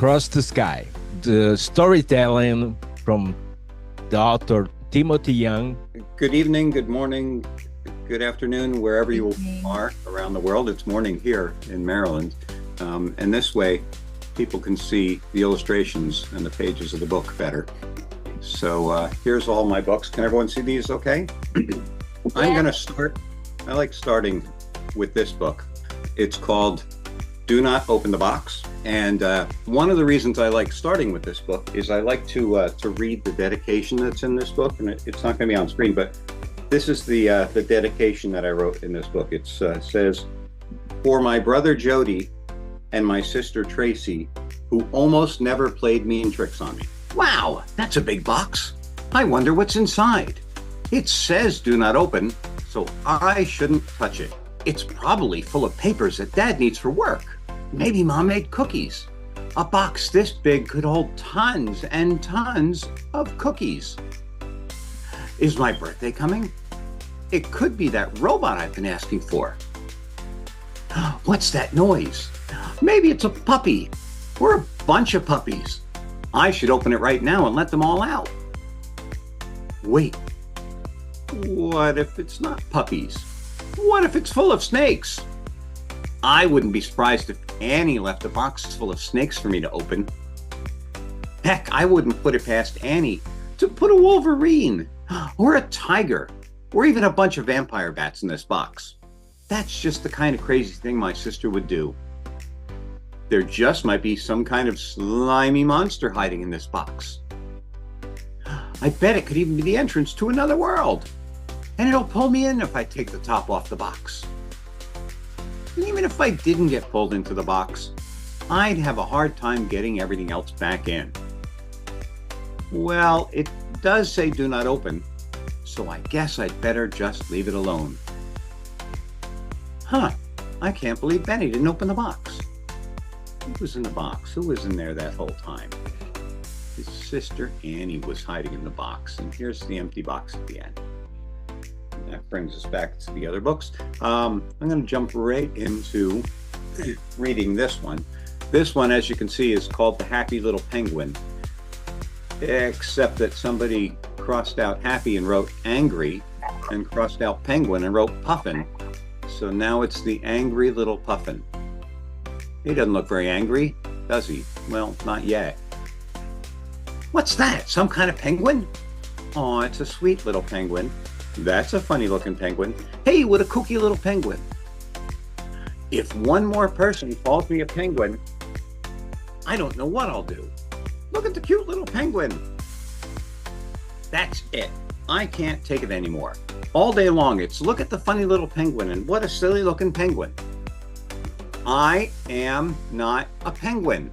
Across the Sky, the storytelling from the author Timothy Young. Good evening, good morning, good afternoon, wherever you are around the world. It's morning here in Maryland. And this way, people can see the illustrations and the pages of the book better. So here's all my books. Can everyone see these okay? I'm going to start. I like starting with this book. It's called Do Not Open the Box. And one of the reasons I like starting with this book is I like to read the dedication that's in this book. And it's not going to be on screen, but this is the dedication that I wrote in this book. It says, "For my brother Jody and my sister Tracy, who almost never played mean tricks on me." Wow, that's a big box. I wonder what's inside. It says do not open, so I shouldn't touch it. It's probably full of papers that Dad needs for work. Maybe Mom made cookies. A box this big could hold tons and tons of cookies. Is my birthday coming? It could be that robot I've been asking for. What's that noise? Maybe it's a puppy or a bunch of puppies. I should open it right now and let them all out. Wait, what if it's not puppies? What if it's full of snakes? I wouldn't be surprised if Annie left a box full of snakes for me to open. Heck, I wouldn't put it past Annie to put a wolverine or a tiger or even a bunch of vampire bats in this box. That's just the kind of crazy thing my sister would do. There just might be some kind of slimy monster hiding in this box. I bet it could even be the entrance to another world. And it'll pull me in if I take the top off the box. And even if I didn't get pulled into the box, I'd have a hard time getting everything else back in. Well, it does say do not open, so I guess I'd better just leave it alone. Huh, I can't believe Benny didn't open the box. Who was in the box? Who was in there that whole time? His sister Annie was hiding in the box, and here's the empty box at the end. That brings us back to the other books. I'm going to jump right into reading this one. This one, as you can see, is called The Happy Little Penguin, except that somebody crossed out happy and wrote angry, and crossed out penguin and wrote puffin. So now it's the angry little puffin. He doesn't look very angry, does he? Well, not yet. What's that? Some kind of penguin? Oh, it's a sweet little penguin. That's a funny looking penguin. Hey, what a kooky little penguin. If one more person calls me a penguin, I don't know what I'll do. Look at the cute little penguin. That's it. I can't take it anymore. All day long, it's look at the funny little penguin and what a silly looking penguin. I am not a penguin.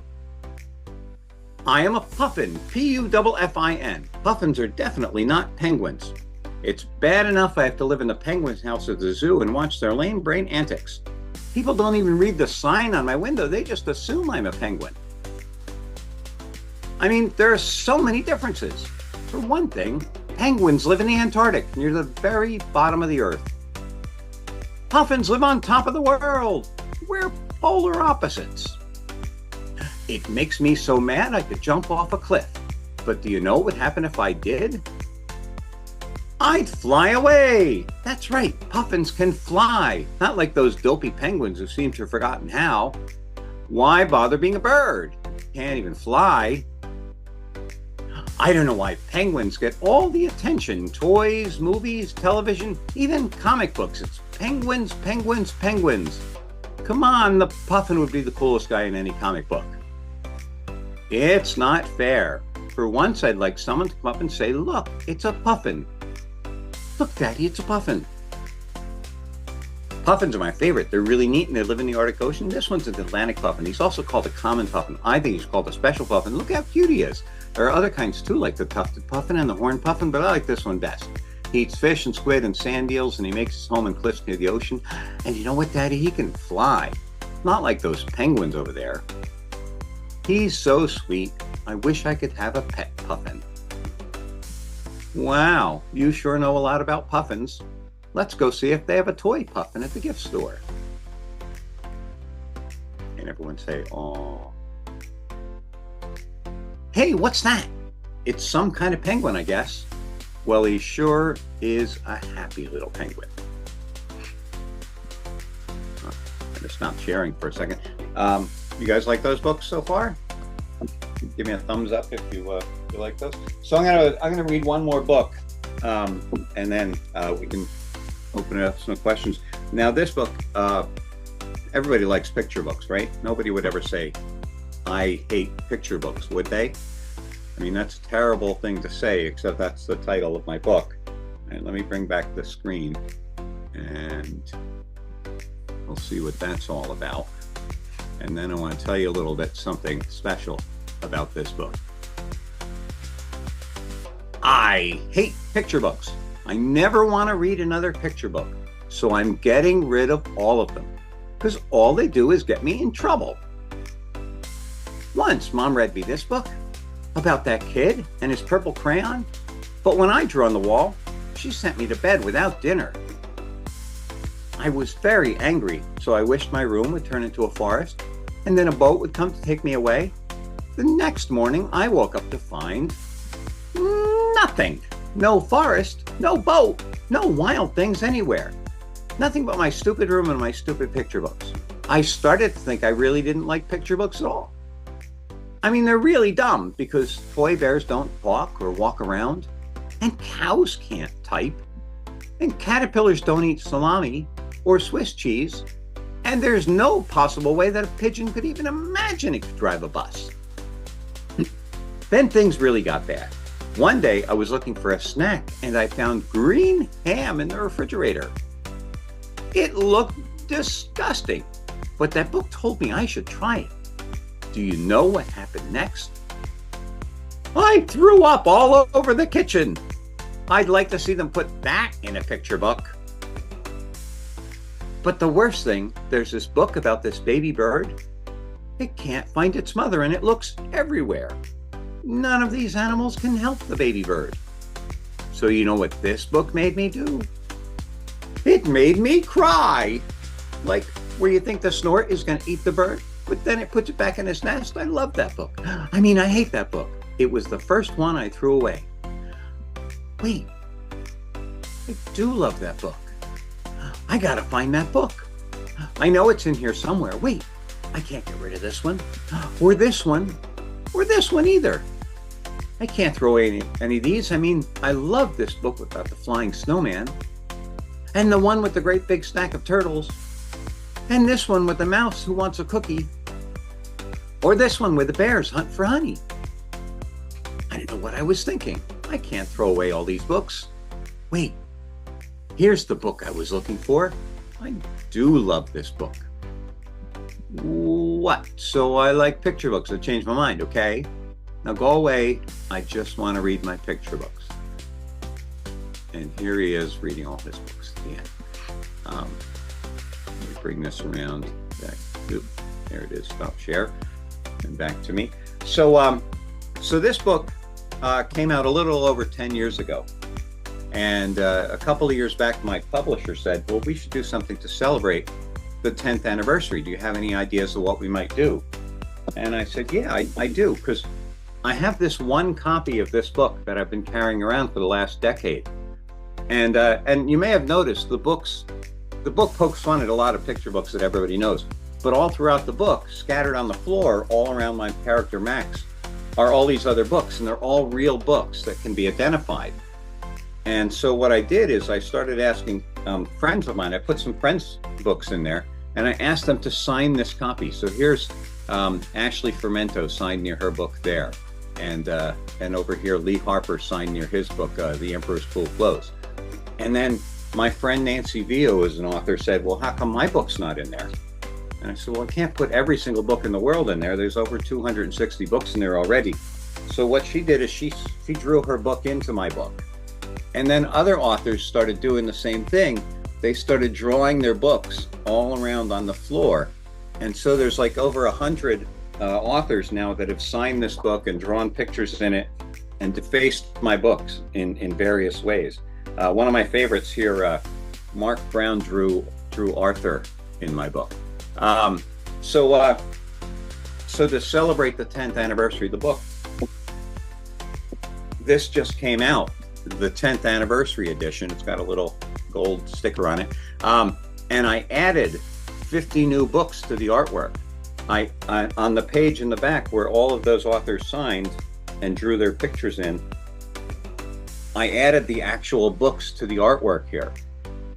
I am a puffin, Puffin. Puffins are definitely not penguins. It's bad enough I have to live in the penguin's house at the zoo and watch their lame brain antics. People don't even read the sign on my window. They just assume I'm a penguin. I mean, there are so many differences. For one thing, penguins live in the Antarctic, near the very bottom of the earth. Puffins live on top of the world. We're polar opposites. It makes me so mad I could jump off a cliff. But do you know what would happen if I did? I'd fly away. That's right, puffins can fly. Not like those dopey penguins who seem to have forgotten how. Why bother being a bird? Can't even fly. I don't know why penguins get all the attention. Toys, movies, television, even comic books. It's penguins, penguins, penguins. Come on, the puffin would be the coolest guy in any comic book. It's not fair. For once, I'd like someone to come up and say, look, it's a puffin. Look, Daddy, it's a puffin. Puffins are my favorite. They're really neat and they live in the Arctic Ocean. This one's an Atlantic puffin. He's also called a common puffin. I think he's called a special puffin. Look how cute he is. There are other kinds too, like the tufted puffin and the horned puffin, but I like this one best. He eats fish and squid and sand eels, and he makes his home in cliffs near the ocean. And you know what, Daddy? He can fly. Not like those penguins over there. He's so sweet. I wish I could have a pet puffin. Wow, you sure know a lot about puffins. Let's go see if they have a toy puffin at the gift store. And everyone say, "Aw." Hey, what's that? It's some kind of penguin, I guess. Well, he sure is a happy little penguin. I'm gonna stop sharing for a second. You guys like those books so far? Give me a thumbs up if you like those. So I'm gonna read one more book, and then we can open it up to some questions. Now, this book, everybody likes picture books, right? Nobody would ever say, "I hate picture books," would they? I mean, that's a terrible thing to say, except that's the title of my book. And let me bring back the screen, and we'll see what that's all about. And then I want to tell you a little bit something special about this book. I hate picture books. I never want to read another picture book, so I'm getting rid of all of them, because all they do is get me in trouble. Once, Mom read me this book about that kid and his purple crayon, but when I drew on the wall, she sent me to bed without dinner. I was very angry, so I wished my room would turn into a forest, and then a boat would come to take me away. The next morning, I woke up to find nothing. No forest, no boat, no wild things anywhere. Nothing but my stupid room and my stupid picture books. I started to think I really didn't like picture books at all. I mean, they're really dumb because toy bears don't talk or walk around, and cows can't type, and caterpillars don't eat salami or Swiss cheese, and there's no possible way that a pigeon could even imagine it could drive a bus. Then things really got bad. One day I was looking for a snack and I found green ham in the refrigerator. It looked disgusting, but that book told me I should try it. Do you know what happened next? I threw up all over the kitchen. I'd like to see them put that in a picture book. But the worst thing, there's this book about this baby bird. It can't find its mother and it looks everywhere. None of these animals can help the baby bird. So you know what this book made me do? It made me cry. Like where you think the snort is going to eat the bird, but then it puts it back in its nest. I love that book. I mean, I hate that book. It was the first one I threw away. Wait, I do love that book. I gotta find that book. I know it's in here somewhere. Wait, I can't get rid of this one, or this one, or this one either. I can't throw away any of these. I mean, I love this book about the flying snowman, and the one with the great big stack of turtles, and this one with the mouse who wants a cookie, or this one where the bears hunt for honey. I don't know what I was thinking. I can't throw away all these books. Wait, here's the book I was looking for. I do love this book. What? So I like picture books. I changed my mind, okay? Now go away. I just want to read my picture books. And here he is reading all his books at the end. Let me bring this around back. Oop, there it is. Stop share. And back to me. So this book came out a little over 10 years ago. And a couple of years back, my publisher said, well, we should do something to celebrate the 10th anniversary. Do you have any ideas of what we might do? And I said, yeah, I do, because I have this one copy of this book that I've been carrying around for the last decade. And you may have noticed the book pokes fun at a lot of picture books that everybody knows. But all throughout the book, scattered on the floor, all around my character Max, are all these other books, and they're all real books that can be identified. And so what I did is I started asking friends of mine. I put some friends' books in there, and I asked them to sign this copy. So here's Ashley Fermento signed near her book there, and over here Lee Harper signed near his book, The Emperor's Cool Clothes. And then my friend Nancy Vio, as an author, said, well, how come my book's not in there? And I said, well, I can't put every single book in the world in there. There's over 260 books in there already. So what she did is she drew her book into my book. And then other authors started doing the same thing. They started drawing their books all around on the floor. And so there's like over 100 authors now that have signed this book and drawn pictures in it and defaced my books in various ways. One of my favorites here, Mark Brown drew Arthur in my book. So to celebrate the 10th anniversary of the book, this just came out, the 10th anniversary edition. It's got a little gold sticker on it. And I added 50 new books to the artwork. I on the page in the back where all of those authors signed and drew their pictures in, I added the actual books to the artwork here.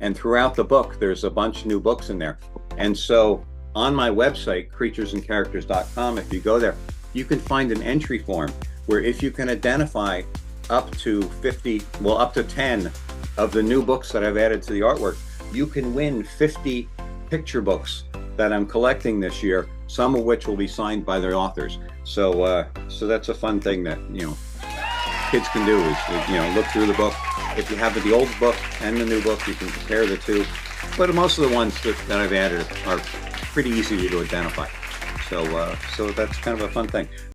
And throughout the book, there's a bunch of new books in there. And so on my website, creaturesandcharacters.com, if you go there, you can find an entry form where if you can identify up to 50, well, up to 10 of the new books that I've added to the artwork, you can win 50 picture books that I'm collecting this year, some of which will be signed by their authors. So so that's a fun thing that, you know, kids can do is, you know, look through the book. If you have the old book and the new book, you can compare the two. But most of the ones that I've added are pretty easy to identify. So that's kind of a fun thing.